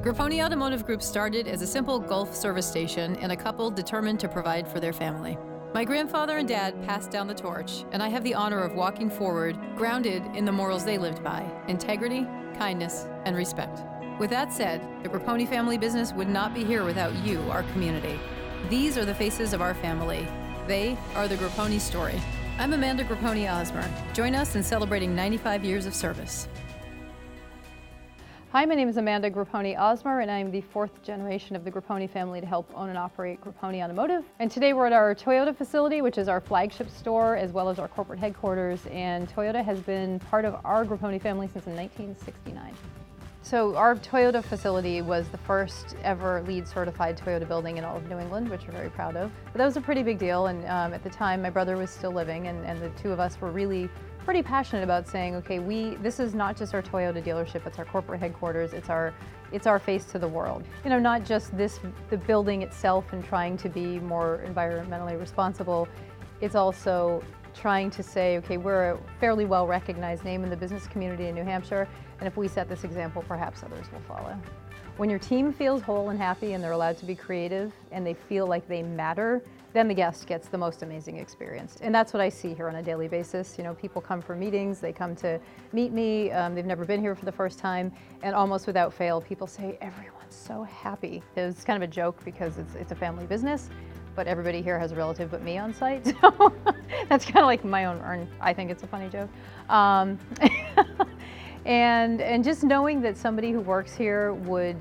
Group Oni Automotive Group started as a simple Gulf service station and a couple determined to provide for their family. My grandfather and dad passed down the torch, and I have the honor of walking forward, grounded in the morals they lived by: integrity, kindness, and respect. With that said, the Grappone family business would not be here without you, our community. These are the faces of our family. They are the Grappone story. I'm Amanda Grappone Osburgh. Join us in celebrating 95 years of service. Hi, my name is Amanda Grappone Osburgh, and I'm the fourth generation of the Grappone family to help own and operate Group Oni Automotive. And today we're at our Toyota facility, which is our flagship store, as well as our corporate headquarters. And Toyota has been part of our Grappone family since 1969. So our Toyota facility was the first ever LEED certified Toyota building in all of New England, which we're very proud of. But that was a pretty big deal, and at the time my brother was still living, and the two of us were really pretty passionate about saying, okay, this is not just our Toyota dealership, it's our corporate headquarters, it's our face to the world. You know, not just the building itself and trying to be more environmentally responsible, it's also trying to say, okay, we're a fairly well recognized name in the business community in New Hampshire, and if we set this example, perhaps others will follow. When your team feels whole and happy and they're allowed to be creative and they feel like they matter, then the guest gets the most amazing experience. And that's what I see here on a daily basis. You know, people come for meetings, they come to meet me, they've never been here for the first time, and almost without fail, people say, everyone's so happy. It's kind of a joke because it's a family business, but everybody here has a relative but me on site, so that's kind of like my own, I think it's a funny joke. And just knowing that somebody who works here would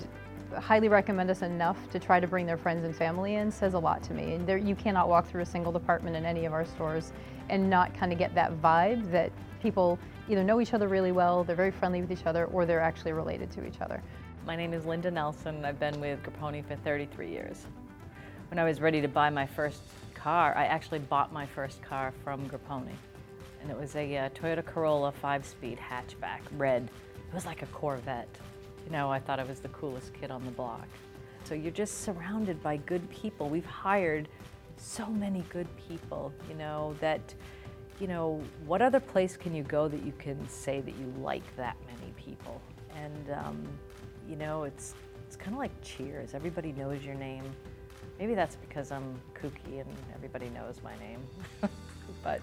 highly recommend us enough to try to bring their friends and family in says a lot to me. And you cannot walk through a single department in any of our stores and not kind of get that vibe that people either know each other really well, they're very friendly with each other, or they're actually related to each other. My name is Linda Nelson. I've been with Grappone for 33 years. When I was ready to buy my first car, I actually bought my first car from Grappone. And it was a Toyota Corolla 5-speed hatchback, red. It was like a Corvette. You know, I thought I was the coolest kid on the block. So you're just surrounded by good people. We've hired so many good people, you know, that, you know, what other place can you go that you can say that you like that many people? And, you know, it's kind of like Cheers. Everybody knows your name. Maybe that's because I'm kooky and everybody knows my name. But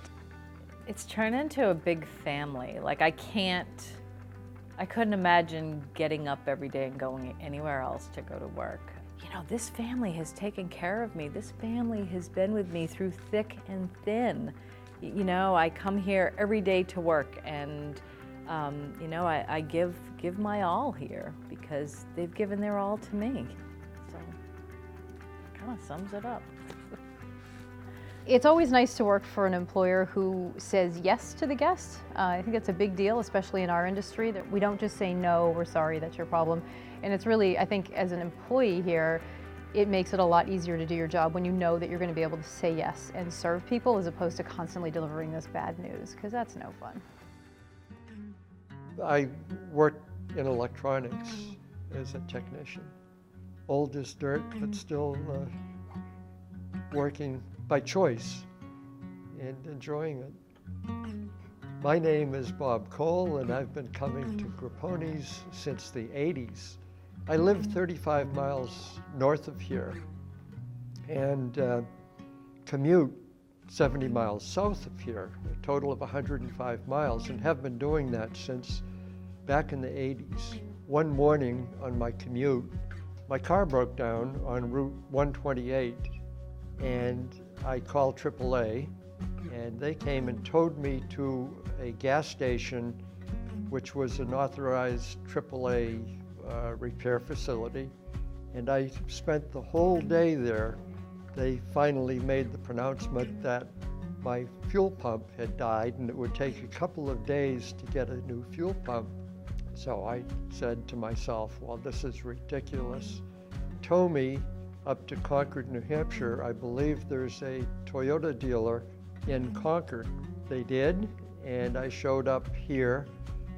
it's turned into a big family. Like I couldn't imagine getting up every day and going anywhere else to go to work. You know, this family has taken care of me. This family has been with me through thick and thin. You know, I come here every day to work, and you know, I give my all here because they've given their all to me. So it kind of sums it up. It's always nice to work for an employer who says yes to the guest. I think it's a big deal, especially in our industry, that we don't just say, no, we're sorry, that's your problem. And it's really, I think as an employee here, it makes it a lot easier to do your job when you know that you're going to be able to say yes and serve people as opposed to constantly delivering this bad news, because that's no fun. I worked in electronics as a technician. Old as dirt, but still working by choice and enjoying it. My name is Bob Cole, and I've been coming to Grappone's since the 80s. I live 35 miles north of here and commute 70 miles south of here, a total of 105 miles, and have been doing that since back in the 80s. One morning on my commute, my car broke down on Route 128, and I called AAA, and they came and towed me to a gas station, which was an authorized AAA repair facility. And I spent the whole day there. They finally made the pronouncement that my fuel pump had died and it would take a couple of days to get a new fuel pump. So I said to myself, well, this is ridiculous. Tow me up to Concord, New Hampshire. I believe there's a Toyota dealer in Concord. They did, and I showed up here,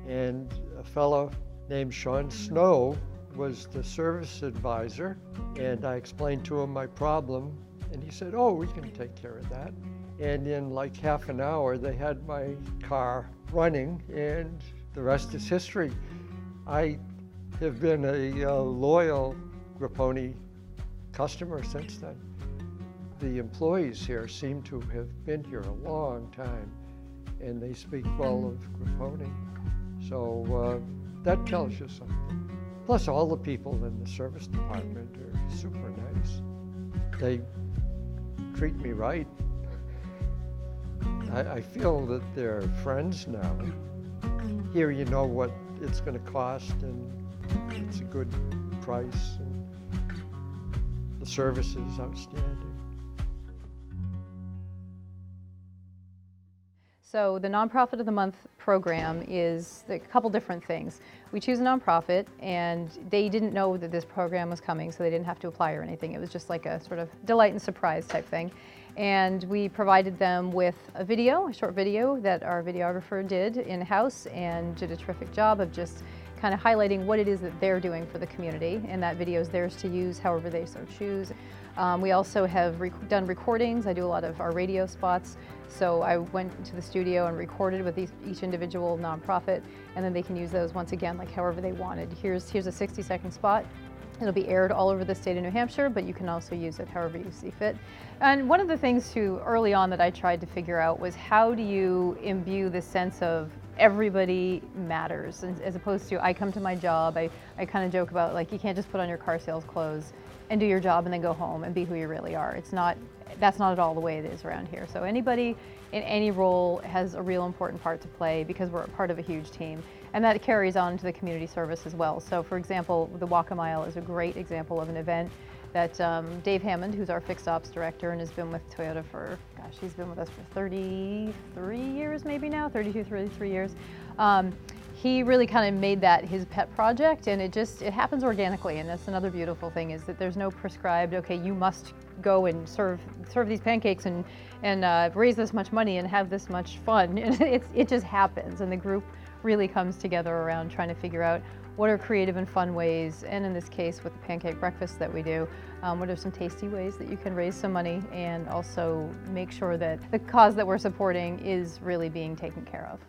and a fellow named Sean Snow was the service advisor, and I explained to him my problem, and he said, oh, we can take care of that. And in like half an hour, they had my car running, and the rest is history. I have been a loyal Grappone customer since then. The employees here seem to have been here a long time, and they speak well of Grappone. So that tells you something. Plus, all the people in the service department are super nice. They treat me right. I feel that they're friends now. Here you know what it's going to cost, and it's a good price, and the service is outstanding. So the Nonprofit of the Month program is a couple different things. We choose a nonprofit, and they didn't know that this program was coming, so they didn't have to apply or anything. It was just like a sort of delight and surprise type thing. And we provided them with a short video that our videographer did in-house and did a terrific job of just kind of highlighting what it is that they're doing for the community, and that video is theirs to use however they so choose. We also have done recordings. I do a lot of our radio spots, so I went into the studio and recorded with each individual nonprofit, and then they can use those once again like however they wanted. Here's a 60-second spot. It'll be aired all over the state of New Hampshire, but you can also use it however you see fit. And one of the things too early on that I tried to figure out was how do you imbue the sense of everybody matters, as opposed to I come to my job. I kind of joke about, like, you can't just put on your car sales clothes and do your job and then go home and be who you really are. That's not at all the way it is around here. So anybody in any role has a real important part to play because we're a part of a huge team. And that carries on to the community service as well. So for example, the Walk a Mile is a great example of an event that Dave Hammond, who's our fixed ops director and has been with Toyota for, gosh, he's been with us for 33 years maybe now, 32, 33 years. He really kind of made that his pet project, and it happens organically. And that's another beautiful thing, is that there's no prescribed, okay, you must go and serve these pancakes and raise this much money and have this much fun. It just happens, and the group really comes together around trying to figure out what are creative and fun ways, and in this case with the pancake breakfast that we do, what are some tasty ways that you can raise some money and also make sure that the cause that we're supporting is really being taken care of.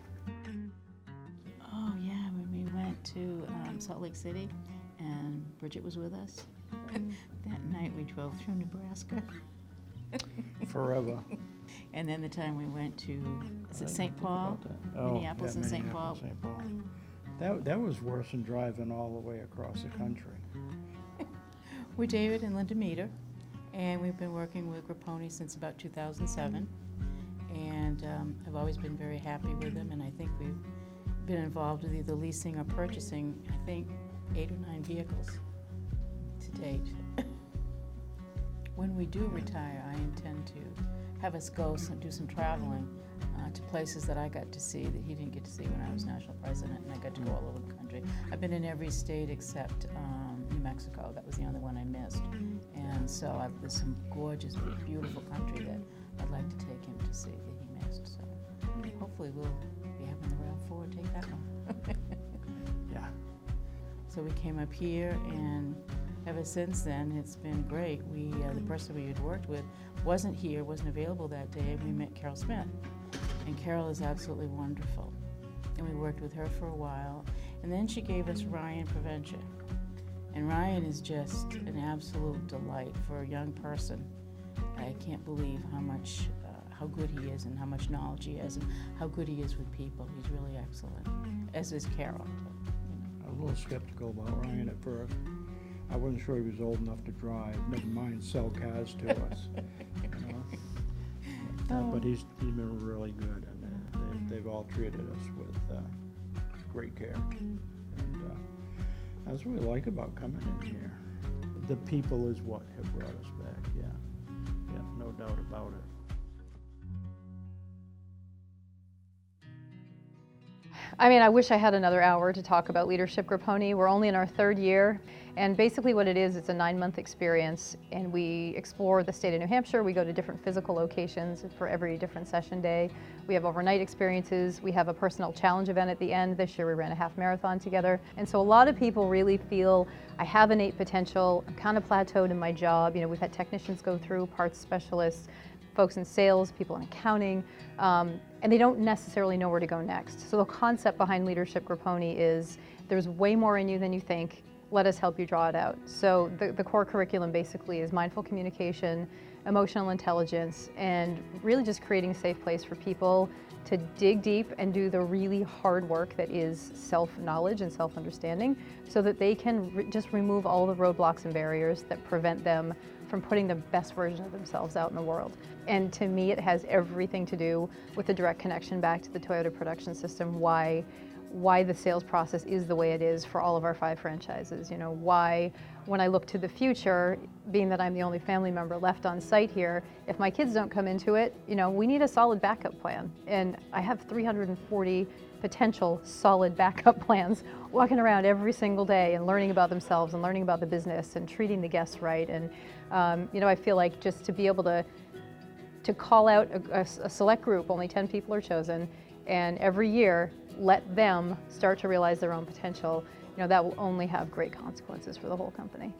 Oh yeah, when we went to Salt Lake City and Bridget was with us, that night we drove through Nebraska. Forever. And then the time we went to, is it St. Paul? Minneapolis and St. Paul. St. Paul. That was worse than driving all the way across the country. We're David and Linda Meter, and we've been working with Grappone since about 2007. And I've always been very happy with them, and I think we've been involved with either leasing or purchasing, I think, 8 or 9 vehicles to date. When we do retire, I intend to have us go and do some traveling to places that I got to see that he didn't get to see when I was national president, and I got to go all over the country. I've been in every state except New Mexico. That was the only one I missed. And so there's some gorgeous, beautiful country that I'd like to take him to see that he missed. So hopefully we'll be having the RAV4 take that one. Yeah. So we came up here, and ever since then, it's been great. The person we had worked with wasn't here, wasn't available that day, and we met Carol Smith. And Carol is absolutely wonderful. And we worked with her for a while. And then she gave us Ryan Provencher. And Ryan is just an absolute delight for a young person. I can't believe how good he is and how much knowledge he has and how good he is with people. He's really excellent, as is Carol. I was a little skeptical about Ryan at first. I wasn't sure he was old enough to drive, never mind sell cars to us. You know? But he's been really good, and they've all treated us with great care. And that's what we like about coming in here. The people is what have brought us back, yeah, no doubt about it. I mean, I wish I had another hour to talk about Leadership Grappone. We're only in our 3rd year, and basically what it is, it's a 9-month experience, and we explore the state of New Hampshire. We go to different physical locations for every different session day. We have overnight experiences. We have a personal challenge event at the end. This year we ran a half marathon together. And so a lot of people really feel, I have innate potential, I'm kind of plateaued in my job. You know, we've had technicians go through, parts specialists, folks in sales, people in accounting, and they don't necessarily know where to go next. So the concept behind Leadership Grappone is there's way more in you than you think. Let us help you draw it out. So the core curriculum basically is mindful communication, emotional intelligence, and really just creating a safe place for people to dig deep and do the really hard work that is self-knowledge and self-understanding so that they can just remove all the roadblocks and barriers that prevent them from putting the best version of themselves out in the world. And to me, it has everything to do with the direct connection back to the Toyota production system, why the sales process is the way it is for all of our 5 franchises. You know, why, when I look to the future, being that I'm the only family member left on site here, if my kids don't come into it, you know, we need a solid backup plan. And I have 340 potential solid backup plans walking around every single day and learning about themselves and learning about the business and treating the guests right. And, you know, I feel like just to be able to call out a select group, only 10 people are chosen, and every year let them start to realize their own potential, you know, that will only have great consequences for the whole company.